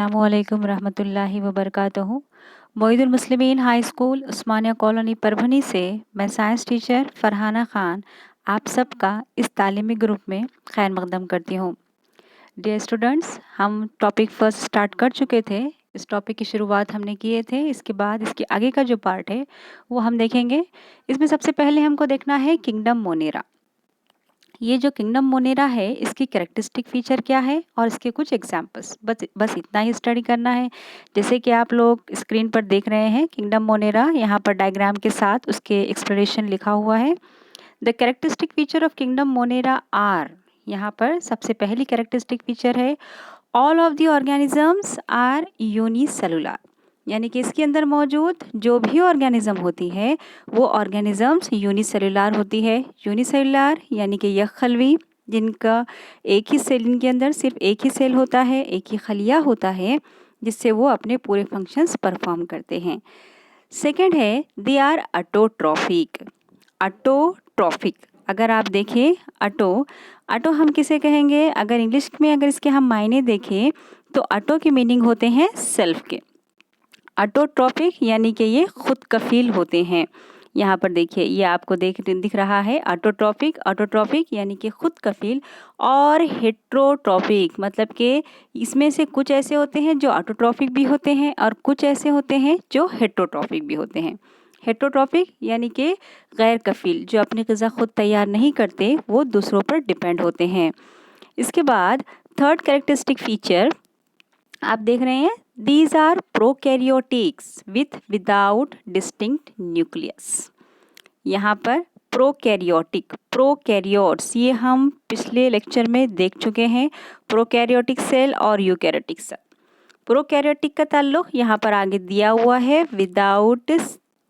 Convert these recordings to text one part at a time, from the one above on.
अस्सलामुअलैकुम रहमतुल्लाहि व बरकातहू। मोइनुल मुस्लिमीन हाई स्कूल उस्मानिया कॉलोनी परभनी से मैं साइंस टीचर फरहाना ख़ान आप सबका इस तालीमी ग्रुप में खैर मकदम करती हूँ। डियर स्टूडेंट्स, हम टॉपिक फर्स्ट स्टार्ट कर चुके थे। इस टॉपिक की शुरुआत हमने किए थे। इसके बाद इसके आगे का जो पार्ट है वो हम देखेंगे। इसमें सबसे पहले हमको देखना है किंगडम मोनेरा। ये जो किंगडम मोनेरा है इसकी कैरेक्टरिस्टिक फीचर क्या है और इसके कुछ एग्जाम्पल्स, बस इतना ही स्टडी करना है। जैसे कि आप लोग स्क्रीन पर देख रहे हैं किंगडम मोनेरा, यहाँ पर डायग्राम के साथ उसके एक्सप्लेनेशन लिखा हुआ है। The characteristic feature of kingdom Monera are, यहाँ पर सबसे पहली कैरेक्टरिस्टिक फीचर है all of the organisms are unicellular, यानी कि इसके अंदर मौजूद जो भी ऑर्गेनिज्म होती है वो ऑर्गेनिजम्स यूनिसेलुलर होती है। यूनिसेलुलर यानी कि यकखलवी, जिनका एक ही सेल, इनके अंदर सिर्फ एक ही सेल होता है, एक ही खलिया होता है जिससे वो अपने पूरे फंक्शंस परफॉर्म करते हैं। सेकंड है दे आर अटोट्रॉफिक। अटोट्रॉफिक, अगर आप देखें अटो हम किसे कहेंगे, अगर इंग्लिश में अगर इसके हम मायने देखें तो अटो के मीनिंग होते हैं सेल्फ के। अटोट्रॉफिक यानी कि ये खुद कफील होते हैं। यहाँ पर देखिए, ये आपको दिख रहा है अटोट्रॉफिक यानी कि खुद कफील। और हेट्रोट्रॉफिक मतलब कि इसमें से कुछ ऐसे होते हैं जो अटोट्रॉफिक भी होते हैं और कुछ ऐसे होते हैं जो हेट्रोट्रॉफिक भी होते हैं। हेट्रोट्रॉफिक यानी कि गैर कफील, जो अपनी ग़िज़ा खुद तैयार नहीं करते, वो दूसरों पर डिपेंड होते हैं। इसके बाद थर्ड कैरेक्टरिस्टिक फीचर आप देख रहे हैं, these are prokaryotics without distinct nucleus. यहाँ पर प्रोकैरियोट्स ये हम पिछले लेक्चर में देख चुके हैं, प्रोकैरियोटिक सेल और यूकैरियोटिक सेल। प्रोकैरियोटिक का ताल्लुक यहाँ पर आगे दिया हुआ है विदाउट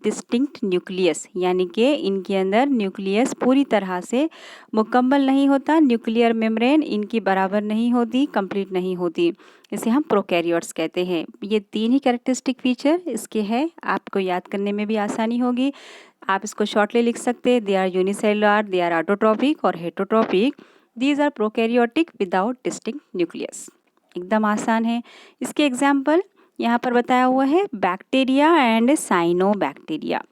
डिस्टिंक्ट न्यूक्लियस, यानी कि इनके अंदर न्यूक्लियस पूरी तरह से मुकम्मल नहीं होता, न्यूक्लियर मेम्ब्रेन इनकी बराबर नहीं होती, कंप्लीट नहीं होती, इसे हम प्रोकैरियोट्स कहते हैं। ये तीन ही कैरेक्टरिस्टिक फीचर इसके हैं, आपको याद करने में भी आसानी होगी। आप इसको शॉर्टली लिख सकते हैं, they are unicellular, they are autotrophic और heterotrophic, these are prokaryotic without distinct nucleus. एकदम आसान है। इसके एग्जाम्पल यहाँ पर बताया हुआ है, बैक्टीरिया एंड साइनोबैक्टीरिया।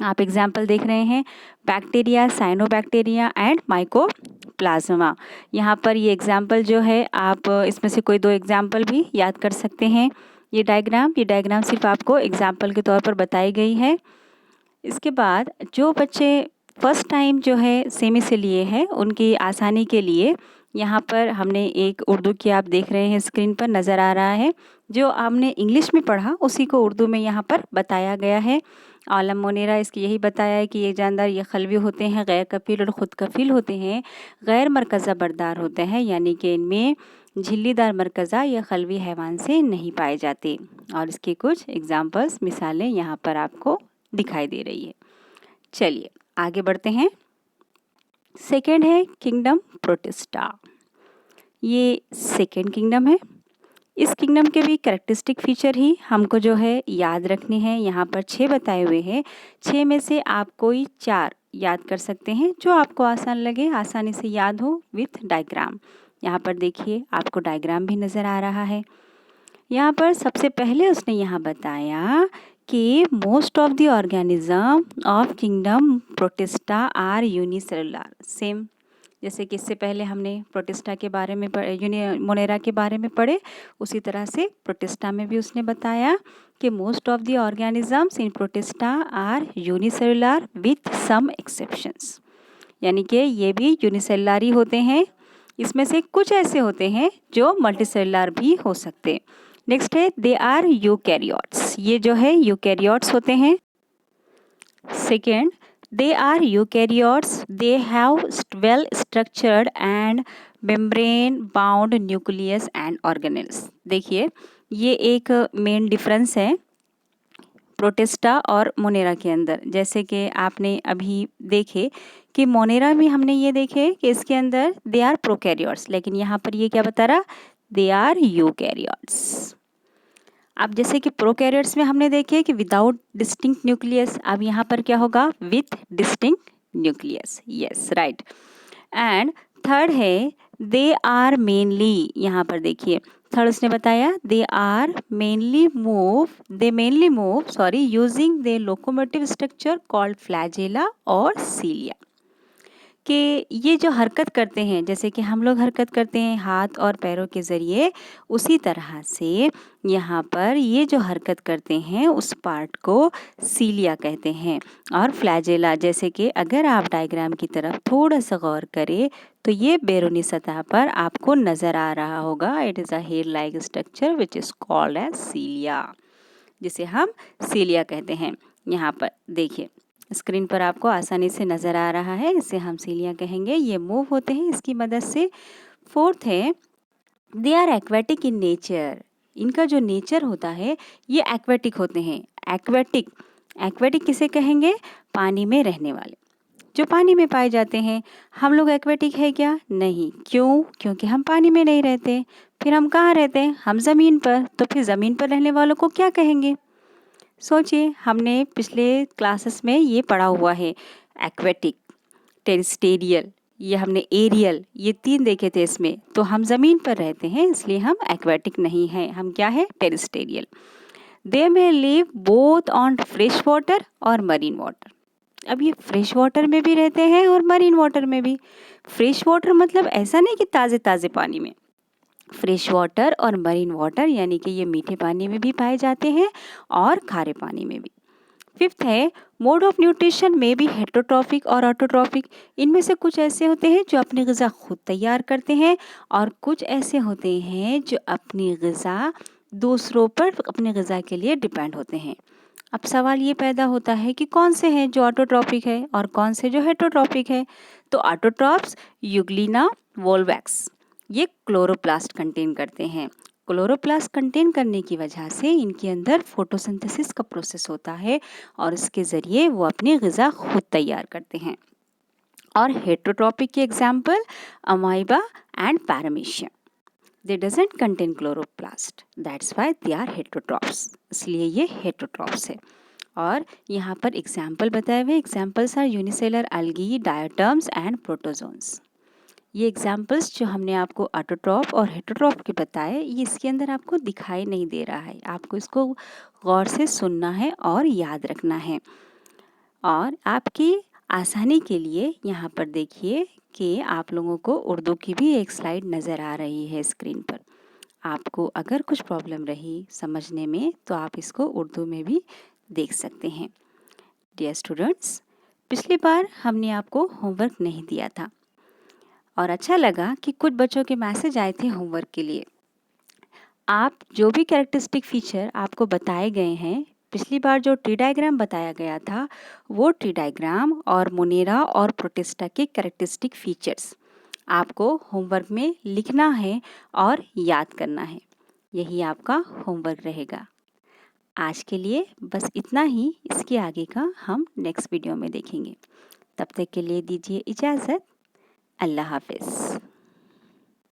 आप एग्जाम्पल देख रहे हैं, बैक्टीरिया, साइनोबैक्टीरिया एंड माइकोप्लाज्मा। यहाँ पर ये एग्जाम्पल जो है, आप इसमें से कोई दो एग्जाम्पल भी याद कर सकते हैं। ये डायग्राम सिर्फ आपको एग्जाम्पल के तौर पर बताई गई है। इसके बाद जो बच्चे फर्स्ट टाइम जो है सेमी से लिए हैं, उनकी आसानी के लिए यहाँ पर हमने एक उर्दू की, आप देख रहे हैं स्क्रीन पर नज़र आ रहा है, जो आपने इंग्लिश में पढ़ा उसी को उर्दू में यहाँ पर बताया गया है। आलम मोनेरा इसकी यही बताया है कि ये जानदार ये खलवी होते हैं, गैर कफील और ख़ुद कफील होते हैं, गैर मरकज़ा बरदार होते हैं, यानी कि इनमें झिल्लीदार मरकज़ा या खलवी हैवान से नहीं पाए जाते। और इसके कुछ एग्जाम्पल्स, मिसालें यहाँ पर आपको दिखाई दे रही है। चलिए आगे बढ़ते हैं। सेकेंड है किंगडम प्रोटिस्टा। ये सेकेंड किंगडम है। इस किंगडम के भी कैरेक्टरिस्टिक फीचर ही हमको जो है याद रखने हैं। यहाँ पर 6 बताए हुए हैं, 6 में से आप कोई 4 याद कर सकते हैं जो आपको आसान लगे, आसानी से याद हो विथ डायग्राम। यहाँ पर देखिए, आपको डायग्राम भी नज़र आ रहा है। यहाँ पर सबसे पहले उसने यहाँ बताया कि most of the organism of kingdom Protista are unicellular. Same जैसे कि इससे पहले हमने प्रोटिस्टा के बारे में मोनेरा के बारे में पढ़े, उसी तरह से प्रोटिस्टा में भी उसने बताया कि most of the organisms in Protista are unicellular with some exceptions, यानी कि ये भी यूनिसेलुलर ही होते हैं। इसमें से कुछ ऐसे होते हैं जो मल्टीसेलुलर भी हो सकते। नेक्स्ट है दे आर यूकैरियोट्स। ये जो है यूकैरियोट्स होते हैं। Second, they are eukaryotes, they have well structured and membrane bound nucleus and organelles। देखिए, ये एक मेन डिफरेंस है प्रोटिस्टा और मोनेरा के अंदर। जैसे कि आपने अभी देखे कि मोनेरा में हमने ये देखे कि इसके अंदर दे आर प्रोकैरियोट्स, लेकिन यहाँ पर ये क्या बता रहा, दे आर यूकैरियोट्स। अब जैसे कि प्रोकैरियोट्स में हमने देखे कि विदाउट डिस्टिंक्ट न्यूक्लियस, अब यहाँ पर क्या होगा, with distinct nucleus. Yes, right. And third है दे आर मेनली, यहाँ पर देखिए थर्ड उसने बताया दे mainly move using the locomotive structure called flagella और सीलिया, कि ये जो हरकत करते हैं जैसे कि हम लोग हरकत करते हैं हाथ और पैरों के ज़रिए, उसी तरह से यहाँ पर ये जो हरकत करते हैं उस पार्ट को सीलिया कहते हैं। और फ्लैजेला, जैसे कि अगर आप डायग्राम की तरफ थोड़ा सा गौर करें तो ये बैरूनी सतह पर आपको नज़र आ रहा होगा। It is a hair like structure which is called as cilia, जिसे हम सीलिया कहते हैं। यहाँ पर देखिए स्क्रीन पर आपको आसानी से नज़र आ रहा है, इसे हम सीलिया कहेंगे। ये मूव होते हैं इसकी मदद से। फोर्थ है they are aquatic in nature, इनका जो नेचर होता है ये एक्वेटिक होते हैं। एक्वेटिक किसे कहेंगे? पानी में रहने वाले, जो पानी में पाए जाते हैं। हम लोग एक्वेटिक है क्या? नहीं। क्यों? क्योंकि हम पानी में नहीं रहते। फिर हम कहाँ रहते हैं? हम ज़मीन पर। तो फिर ज़मीन पर रहने वालों को क्या कहेंगे? सोचिए, हमने पिछले क्लासेस में ये पढ़ा हुआ है, एक्वेटिक, टेरेस्टेरियल, ये हमने एरियल, ये 3 देखे थे इसमें। तो हम ज़मीन पर रहते हैं इसलिए हम एक्वेटिक नहीं हैं, हम क्या है? टेरेस्टेरियल। दे में live both on fresh water और मरीन वाटर। अब ये फ्रेश वाटर में भी रहते हैं और मरीन वाटर में भी। फ्रेश वाटर मतलब ऐसा नहीं कि ताज़े ताज़े पानी में, फ्रेश वाटर और मरीन वाटर यानी कि ये मीठे पानी में भी पाए जाते हैं और खारे पानी में भी। फिफ्थ है मोड ऑफ न्यूट्रिशन में भी हेटरोट्रॉफिक और ऑटोट्रॉफिक। इनमें से कुछ ऐसे होते हैं जो अपनी ग़िज़ा खुद तैयार करते हैं और कुछ ऐसे होते हैं जो अपनी ग़िज़ा दूसरों पर अपनी ग़िज़ा के लिए डिपेंड होते हैं। अब सवाल ये पैदा होता है कि कौन से हैं जो ऑटोट्रॉफिक है और कौन से जो हेटरोट्रॉफिक है। तो ऑटोट्रॉप्स यूग्लिना वोल्वैक्स ये क्लोरोप्लास्ट कंटेन करते हैं। क्लोरोप्लास्ट कंटेन करने की वजह से इनके अंदर फोटोसिंथेसिस का प्रोसेस होता है और इसके ज़रिए वो अपनी ग़िज़ा खुद तैयार करते हैं। और हेटरोट्रॉपिक के example amoeba and paramecium, they doesn't contain chloroplast, that's why they are heterotrophs, इसलिए ये हेटरोट्रॉप्स है। और यहाँ पर एग्जाम्पल बताए हुए, examples are unicellular algae, diatoms and protozoans. ये एग्जाम्पल्स जो हमने आपको ऑटोट्रॉफ और हेटरोट्रॉफ के बताए, ये इसके अंदर आपको दिखाई नहीं दे रहा है, आपको इसको गौर से सुनना है और याद रखना है। और आपकी आसानी के लिए यहाँ पर देखिए कि आप लोगों को उर्दू की भी एक स्लाइड नज़र आ रही है स्क्रीन पर। आपको अगर कुछ प्रॉब्लम रही समझने में तो आप इसको उर्दू में भी देख सकते हैं। डियर स्टूडेंट्स, पिछली बार हमने आपको होमवर्क नहीं दिया था और अच्छा लगा कि कुछ बच्चों के मैसेज आए थे होमवर्क के लिए। आप जो भी कैरेक्टरिस्टिक फीचर आपको बताए गए हैं, पिछली बार जो ट्री डायग्राम बताया गया था वो ट्री डायग्राम और मोनेरा और प्रोटिस्टा के कैरेक्टरिस्टिक फीचर्स आपको होमवर्क में लिखना है और याद करना है। यही आपका होमवर्क रहेगा। आज के लिए बस इतना ही, इसके आगे का हम नेक्स्ट वीडियो में देखेंगे। तब तक के लिए दीजिए इजाज़त। अल्लाह हाफ़िज़।